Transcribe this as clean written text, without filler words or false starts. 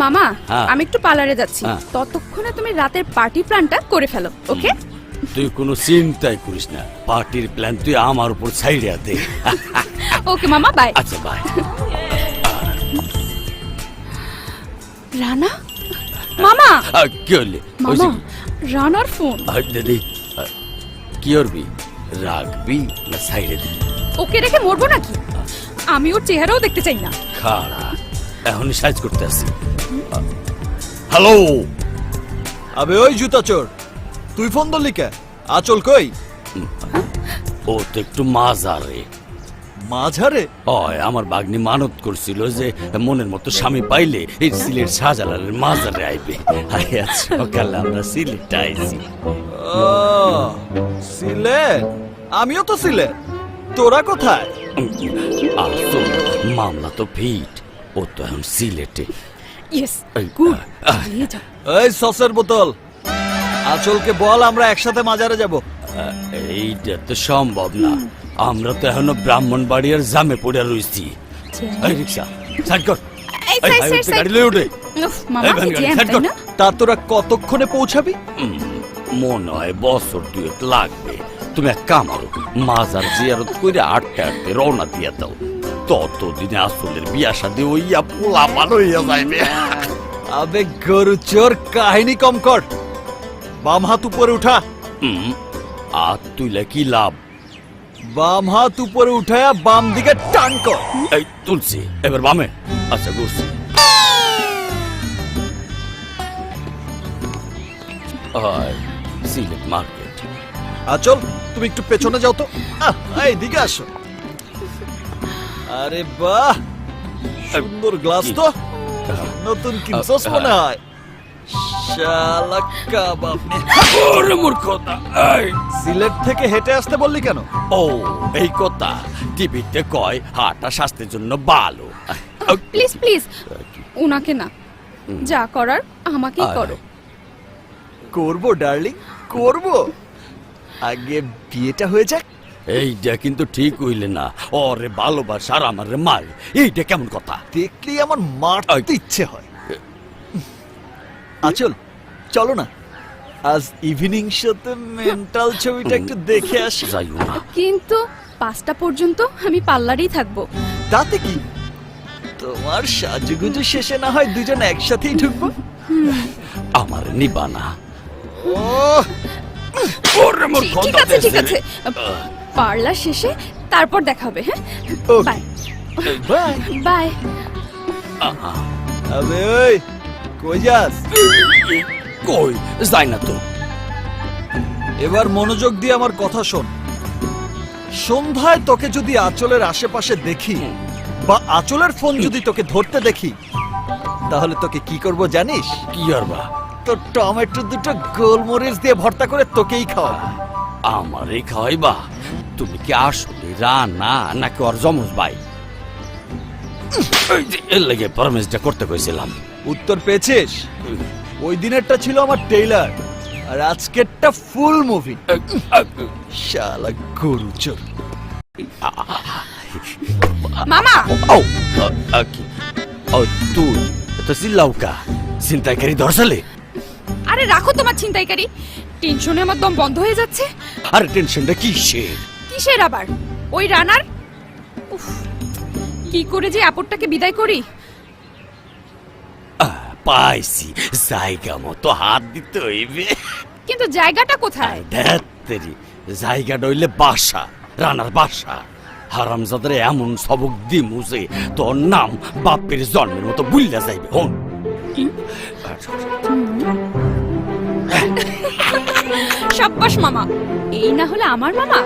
মামা হ্যাঁ। আমি একটু পার্লারে যাচ্ছি, হ্যাঁ। ততক্ষণে তুমি রাতের পার্টি প্ল্যানটা করে ফেলো, ওকে? তুই কোনো চিন্তাই করিস না, পার্টির প্ল্যান তুই আমার উপর ছাইড়ে দে। ওকে মামা, বাই। আচ্ছা বাই। রানা মামা, কি হইলে মামা রানার ফোন। দিদি কি করবি, রাখবি না ছাইড়ে দিবি? ওকে রেখে মরবো নাকি? আমি ওর চেহারাও দেখতে চাই না। খাড়া এখনই সাইজ করতে আসি। হ্যালো। আবে ওই জুতা চোর, তুই ফোন ধরলি কে? আচল কই? ও তো একটু মাজারে। মাঝারে? হয় আমার বাগনি মানত করছিল যে মনের মতো স্বামী পাইলে এই সিলেট শাহজালালের মাজারে আইবে। আজ সকালে আমরা সিলেট আইছি। ও, সিলেট? আমিও তো সিলেট। তোরা কোথায়? আসল মামলা তো ফিট, ও তো এখন সিলেটে। ইয়েস, এই, গুড। আহ, নিয়ে যাও। এই সসের বোতল, আচলকে বল আমরা একসাথে মাজারে যাব। এইটা তো সম্ভব না, আমরা তো এখনো ব্রাহ্মণবাড়িয়ার জামে পড়ে রইছি। এই রিক্সা সাইড কর। এই, এই, সাইড, হাইওয়েতে সাইড, সাইড। গাড়ি লয়ে ওঠে। উফ, মামা এই, কি গাড়ি, জ্যাম, সাইড তাই কর। না? তা তোরা কতক্ষণে পৌঁছাবি? মনে হয় বছর দুয়েক লাগবে। তুমি এক কাম করো, মাজার জিয়ারত করে আটটা আটতে রওনা দিয়া দাও। ততদিনে আসলের বিয়া শাদী হইয়া পোলা পালো হইয়া যাইবে। আবে গরু চোর, কাহিনী কম কর। বাম হাত উপরে উঠা। আর তুইলে কি লাভ? বাম হাত উপরে উঠায়া বাম দিকে টান কর। এই তুলছি, এবার বামে। আচ্ছা ঘুরছি। সিলেট মার্কেট। আচল তুমি একটু পেছনে যাও তো। এইদিকে আসো। আরে বাহ, সুন্দর গ্লাস তো। নতুন কিনছস মনে হয়। শালা কাবাব নে। ওরে মূর্খতা। এই, সিলেট থেকে হেঁটে আসতে বললি কেন? ও এই কথা টিভিতে কয় হাঁটা স্বাস্থ্যের জন্য ভালো। প্লিজ প্লিজ, ওনাকে না, যা করার আমাকেই করো। করবো ডার্লিং, করবো। আগে বিয়েটা হয়ে যাক। এইটা কিন্তু ঠিক হইলে না, ওরে ভালোবাসা আর আমার মার, এইটা কেমন কথা? দেখলেই আমার মারতে ইচ্ছে হয়। আচল চলো না, আজ ইভিনিং শোতে মেন্টাল ছবিটা একটু দেখে আসি। যাইও না। কিন্তু 5টা পর্যন্ত আমি পার্লারেই থাকবো। তাতে কি, তোমার সাজুগুজু শেষে না হয় দুজন একসাথেই ঢুকবো। আমার নিবা না। ওহ, ওরে মূর্খতা। ঠিক আছে ঠিক আছে, পার্লার শেষে তারপর দেখা হবে। হ্যাঁ, Okay. Bye bye. বাই। আবে ওই কই যাস? কই যাই না তো। এবার মনোযোগ দিয়ে আমার কথা শোন। সন্ধ্যায় তোকে যদি আঁচলের আশেপাশে দেখি বা আঁচলের ফোন যদি তোকে ধরতে দেখি, তাহলে তোকে কি করব জানিস? কি আর বা, তো টমেটো দুটো গোলমরিচ দিয়ে ভর্তা করে তোকেই খাওয়াবো। আমারে খাওয়াইবা? তুমি কি আসলে রানা নাকি ওর জমজ ভাই? এই যে, এর লেগে পারমিশনটা করতে কইছিলাম। উত্তর পেয়েছিস? ওই দিনেরটা ছিল আমার টেইলার, আর আজকেরটা ফুল মুভি। শালা গরু চোর। মামা ও কি? ও তুই তো চিল্লাউকা চিন্তাইকারী ধরছলে? আরে রাখো তোমার ছিনতাইকারী, টেনশনে আমার দম বন্ধ হয়ে যাচ্ছে। আরে টেনশনটা কিসের? কিসের আবার? ওই রানার। উফ, কি করে যে আপদটাকে বিদায় করি। পাইছি, জায়গা মতো হাত দিতে হইবে। কিন্তু জায়গাটা কোথায়? ধ্যাত্তেরি, জায়গাটা হইলে বাসা, রানার বাসা। হারামজাদের এমন সবক দিমু যে তোর নাম বাপের জন্মের মতো বুল্লা যাইবে। হন সাব্বাস মামা, এই না হলে আমার মামা।